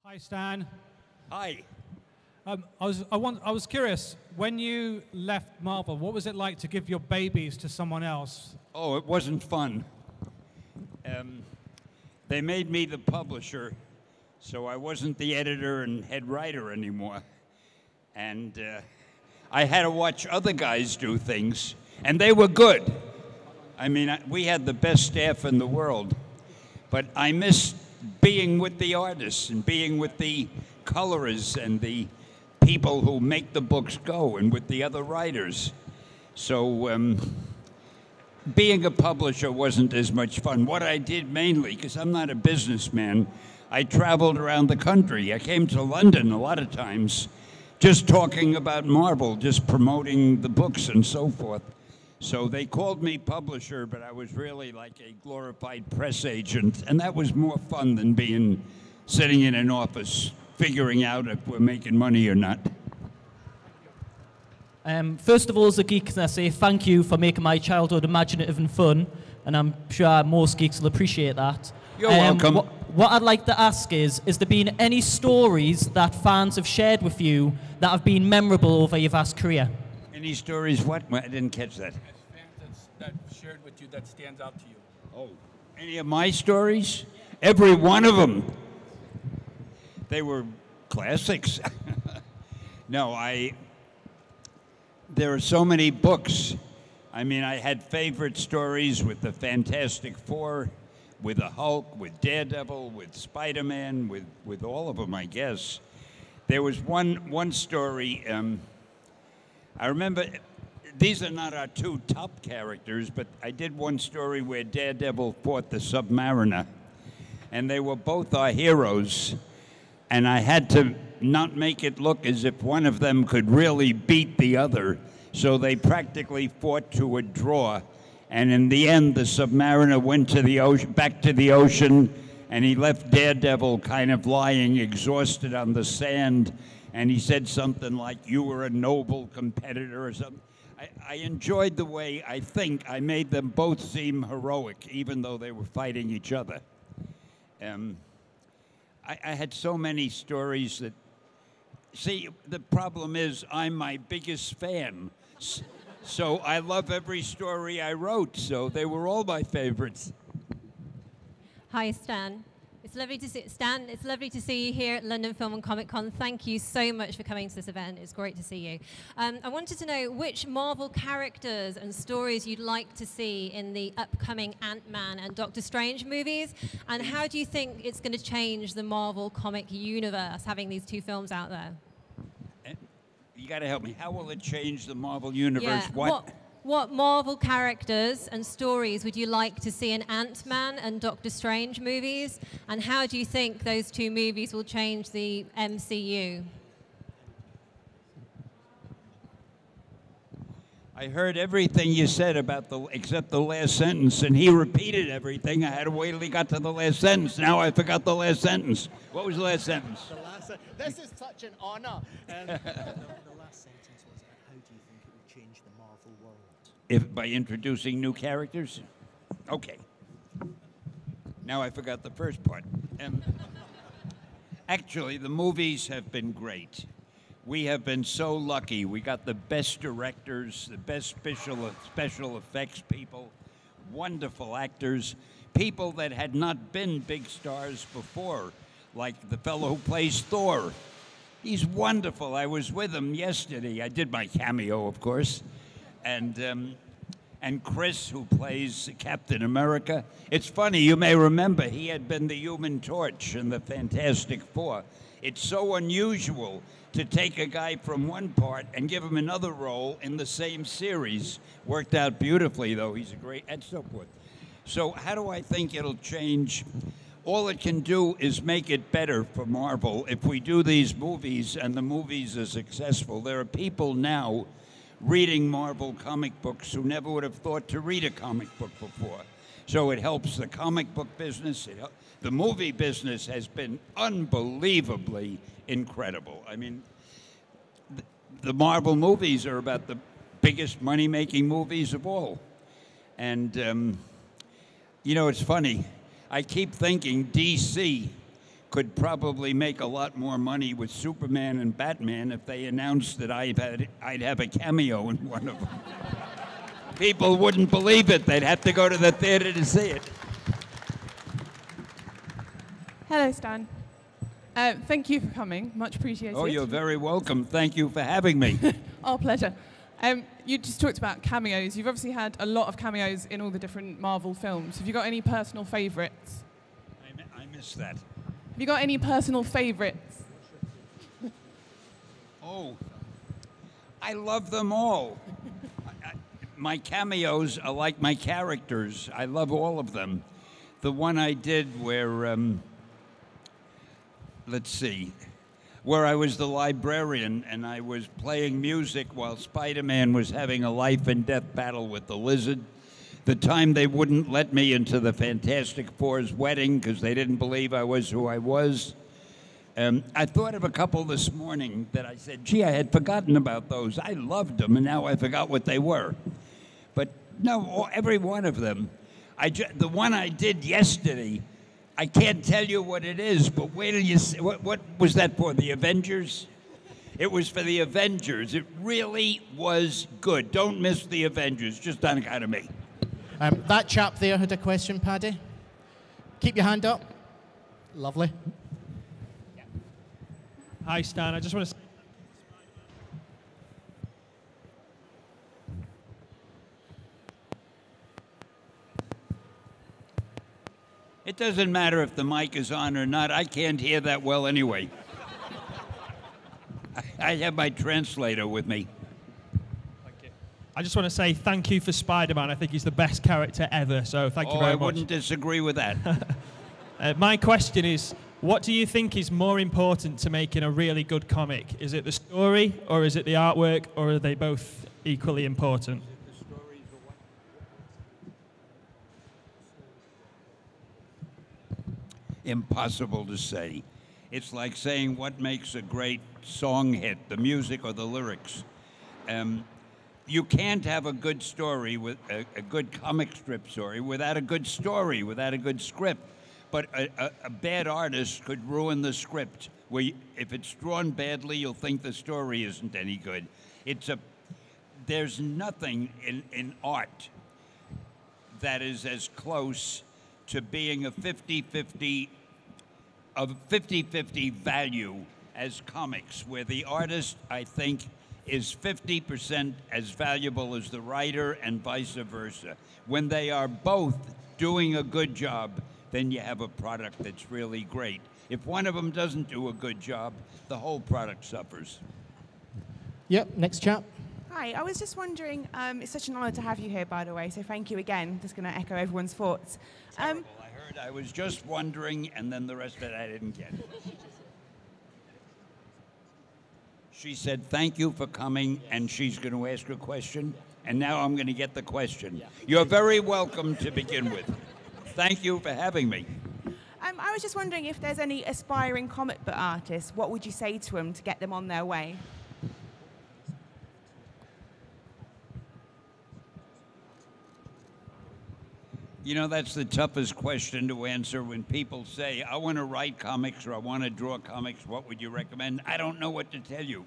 Hi, Stan. Hi. I was curious, when you left Marvel, what was it like to give your babies to someone else? Oh, it wasn't fun. They made me the publisher, so I wasn't the editor and head writer anymore. And I had to watch other guys do things, and they were good. I mean, we had the best staff in the world, but I miss being with the artists and being with the colorists and the people who make the books go and with the other writers. So being a publisher wasn't as much fun. What I did mainly, because I'm not a businessman, I traveled around the country. I came to London a lot of times just talking about Marvel, just promoting the books and so forth. So they called me publisher, but I was really like a glorified press agent, and that was more fun than being sitting in an office figuring out if we're making money or not. First of all, as a geek, I say thank you for making my childhood imaginative and fun, and I'm sure most geeks will appreciate that. You're welcome. What I'd like to ask is there been any stories that fans have shared with you that have been memorable over your vast career? Any stories? What? I didn't catch that. Fans that shared with you that stands out to you. Oh, any of my stories? Every one of them. They were classics. No, there are so many books. I mean, I had favorite stories with the Fantastic Four, with the Hulk, with Daredevil, with Spider-Man, with all of them, I guess. There was one story, I remember, these are not our two top characters, but I did one story where Daredevil fought the Submariner, and they were both our heroes, and I had to not make it look as if one of them could really beat the other, so they practically fought to a draw, and in the end, the Submariner went to the ocean, back to the ocean, and he left Daredevil kind of lying exhausted on the sand, and he said something like, "You were a noble competitor," or something. I enjoyed the way I think I made them both seem heroic, even though they were fighting each other. I had so many stories that, see, the problem is I'm my biggest fan. So I love every story I wrote, so they were all my favorites. Hi, Stan. It's lovely to see Stan. It's lovely to see you here at London Film and Comic Con. Thank you so much for coming to this event. It's great to see you. I wanted to know which Marvel characters and stories you'd like to see in the upcoming Ant-Man and Doctor Strange movies, and how do you think it's going to change the Marvel comic universe having these two films out there? You got to help me. How will it change the Marvel universe? Yeah. What Marvel characters and stories would you like to see in Ant-Man and Doctor Strange movies? And how do you think those two movies will change the MCU? I heard everything you said about except the last sentence, and he repeated everything. I had to wait till he got to the last sentence. Now I forgot the last sentence. What was the last sentence? This is such an honor. The last sentence was, how do you think it would change the Marvel world? By introducing new characters? Okay. Now I forgot the first part. Actually, the movies have been great. We have been so lucky. We got the best directors, the best special effects people, wonderful actors, people that had not been big stars before, like the fellow who plays Thor. He's wonderful. I was with him yesterday. I did my cameo, of course. And Chris, who plays Captain America. It's funny, you may remember, he had been the Human Torch in the Fantastic Four. It's so unusual to take a guy from one part and give him another role in the same series. Worked out beautifully, though. He's a great, and so forth. So how do I think it'll change? All it can do is make it better for Marvel. If we do these movies and the movies are successful, there are people now reading Marvel comic books who never would have thought to read a comic book before. So it helps the comic book business. The movie business has been unbelievably incredible. I mean, the Marvel movies are about the biggest money-making movies of all. And, you know, it's funny. I keep thinking DC could probably make a lot more money with Superman and Batman if they announced that I'd have a cameo in one of them. People wouldn't believe it. They'd have to go to the theater to see it. Hello, Stan. Thank you for coming. Much appreciated. Oh, you're very welcome. Thank you for having me. Our pleasure. You just talked about cameos. You've obviously had a lot of cameos in all the different Marvel films. Have you got any personal favourites? I missed that. Have you got any personal favourites? Oh, I love them all. My cameos are like my characters. I love all of them. The one I did where, let's see, where I was the librarian and I was playing music while Spider-Man was having a life and death battle with the Lizard. The time they wouldn't let me into the Fantastic Four's wedding because they didn't believe I was who I was. I thought of a couple this morning that I said, gee, I had forgotten about those. I loved them, and now I forgot what they were. But no, every one of them. The one I did yesterday, I can't tell you what it is, but wait till you see. What was that for, the Avengers? It was for the Avengers. It really was good. Don't miss the Avengers, just on account of me. That chap there had a question, Paddy. Keep your hand up. Lovely. Hi, Stan. I just want to say It doesn't matter if the mic is on or not. I can't hear that well anyway. I have my translator with me. I just want to say thank you for Spider-Man. I think he's the best character ever, so thank you very much. I wouldn't disagree with that. My question is, what do you think is more important to making a really good comic? Is it the story, or is it the artwork, or are they both equally important? Impossible to say. It's like saying what makes a great song hit, the music or the lyrics. You can't have a good story, with a good comic strip story, without a good story, without a good script. But a bad artist could ruin the script. If it's drawn badly, you'll think the story isn't any good. There's nothing in art that is as close to being a 50-50 value as comics, where the artist, I think, is 50% as valuable as the writer and vice versa. When they are both doing a good job, then you have a product that's really great. If one of them doesn't do a good job, the whole product suffers. Yep, next chap. Hi, I was just wondering, it's such an honour to have you here, by the way, so thank you again. Just going to echo everyone's thoughts. Terrible. I heard, I was just wondering, and then the rest of it I didn't get. She said, thank you for coming, and she's going to ask a question, and now I'm going to get the question. You're very welcome to begin with. Thank you for having me. I was just wondering if there's any aspiring comic book artists, what would you say to them to get them on their way? You know, that's the toughest question to answer when people say, I want to write comics or I want to draw comics. What would you recommend? I don't know what to tell you.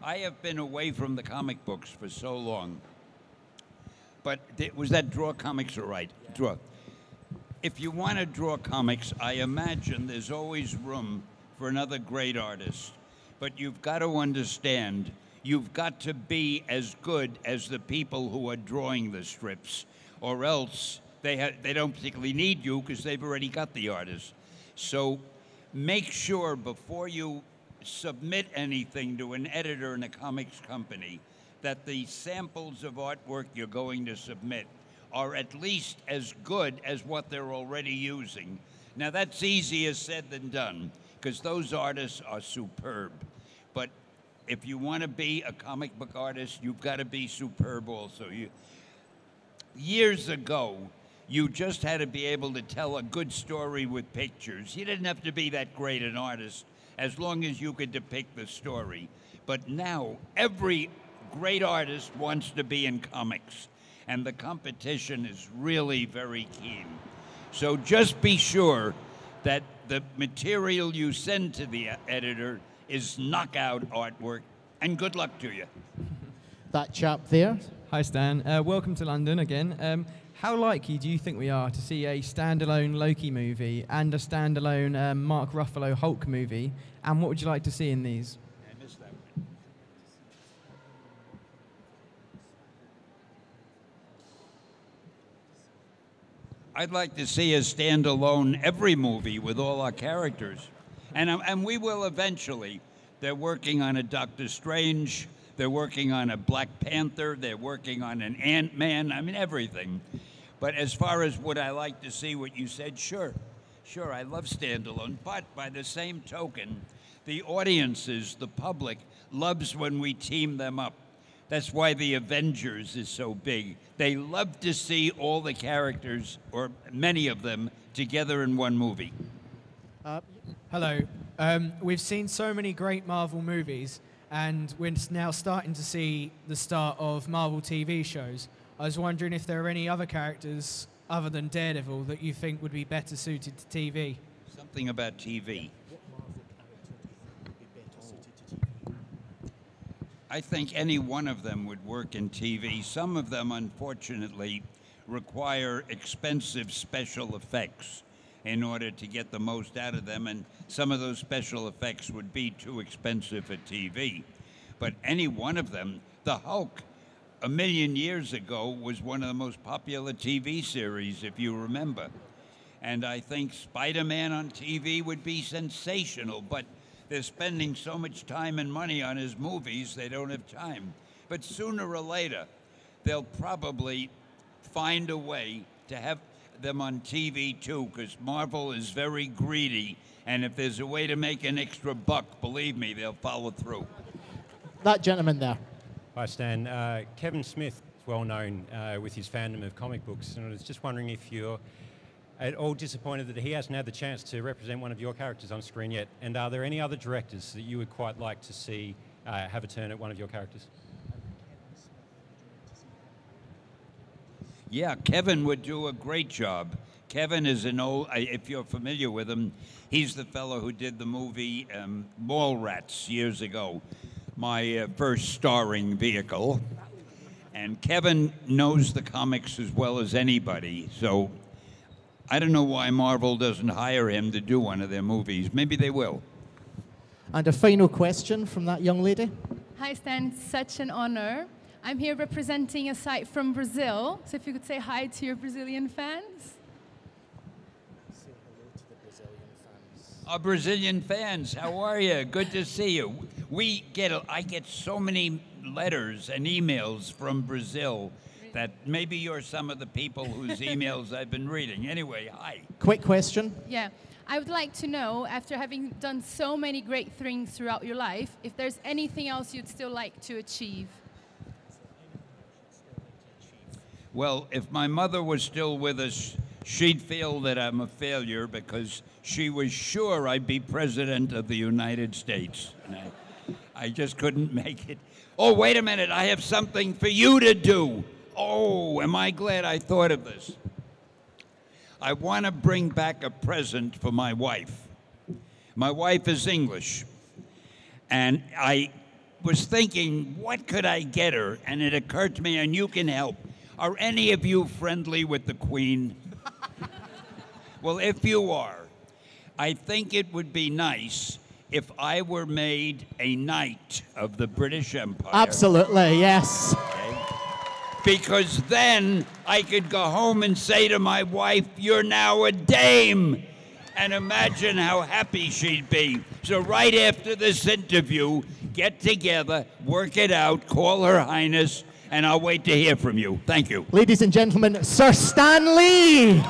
I have been away from the comic books for so long. But was that draw comics or write? Yeah. Draw. If you want to draw comics, I imagine there's always room for another great artist. But you've got to understand, you've got to be as good as the people who are drawing the strips, or else they don't particularly need you because they've already got the artist. So make sure before you submit anything to an editor in a comics company that the samples of artwork you're going to submit are at least as good as what they're already using. Now, that's easier said than done because those artists are superb. But if you want to be a comic book artist, you've got to be superb also. Years ago, you just had to be able to tell a good story with pictures. You didn't have to be that great an artist as long as you could depict the story. But now, every great artist wants to be in comics, and the competition is really very keen. So just be sure that the material you send to the editor is knockout artwork, and good luck to you. That chap there. Hi, Stan. Welcome to London again. How likely do you think we are to see a standalone Loki movie and a standalone Mark Ruffalo Hulk movie? And what would you like to see in these? I missed that one. I'd like to see a standalone every movie with all our characters. And we will eventually. They're working on a Doctor Strange. They're working on a Black Panther. They're working on an Ant-Man. I mean, everything. But as far as would I like to see what you said, sure. Sure, I love standalone. But by the same token, the audiences, the public, loves when we team them up. That's why the Avengers is so big. They love to see all the characters, or many of them, together in one movie. Hello. We've seen so many great Marvel movies, and we're now starting to see the start of Marvel TV shows. I was wondering if there are any other characters other than Daredevil that you think would be better suited to TV. Something about TV. I think any one of them would work in TV. Some of them, unfortunately, require expensive special effects in order to get the most out of them, and some of those special effects would be too expensive for TV. But any one of them, the Hulk, 1,000,000 years ago, was one of the most popular TV series, if you remember. And I think Spider-Man on TV would be sensational, but they're spending so much time and money on his movies, they don't have time. But sooner or later, they'll probably find a way to have them on TV too, because Marvel is very greedy, and if there's a way to make an extra buck, believe me, they'll follow through. That gentleman there. Hi, Stan. Kevin Smith is well known with his fandom of comic books, and I was just wondering if you're at all disappointed that he hasn't had the chance to represent one of your characters on screen yet, and are there any other directors that you would quite like to see have a turn at one of your characters? Yeah, Kevin would do a great job. Kevin is an old, if you're familiar with him, he's the fellow who did the movie Mallrats years ago, my first starring vehicle. And Kevin knows the comics as well as anybody, so I don't know why Marvel doesn't hire him to do one of their movies. Maybe they will. And a final question from that young lady. Hi, Stan. It's such an honor. I'm here representing a site from Brazil. So if you could say hi to your Brazilian fans. Say hello to the Brazilian fans. Our Brazilian fans, how are you? Good to see you. I get so many letters and emails from Brazil that maybe you're some of the people whose emails I've been reading. Anyway, hi. Quick question. Yeah. I would like to know, after having done so many great things throughout your life, if there's anything else you'd still like to achieve. Well, if my mother was still with us, she'd feel that I'm a failure because she was sure I'd be president of the United States. And I just couldn't make it. Oh, wait a minute. I have something for you to do. Oh, am I glad I thought of this? I want to bring back a present for my wife. My wife is English. And I was thinking, what could I get her? And it occurred to me, and you can help. Are any of you friendly with the Queen? Well, if you are, I think it would be nice if I were made a knight of the British Empire. Absolutely, yes. Okay? Because then I could go home and say to my wife, you're now a dame. And imagine how happy she'd be. So right after this interview, get together, work it out, call Her Highness, and I'll wait to hear from you. Thank you. Ladies and gentlemen, Sir Stan Lee.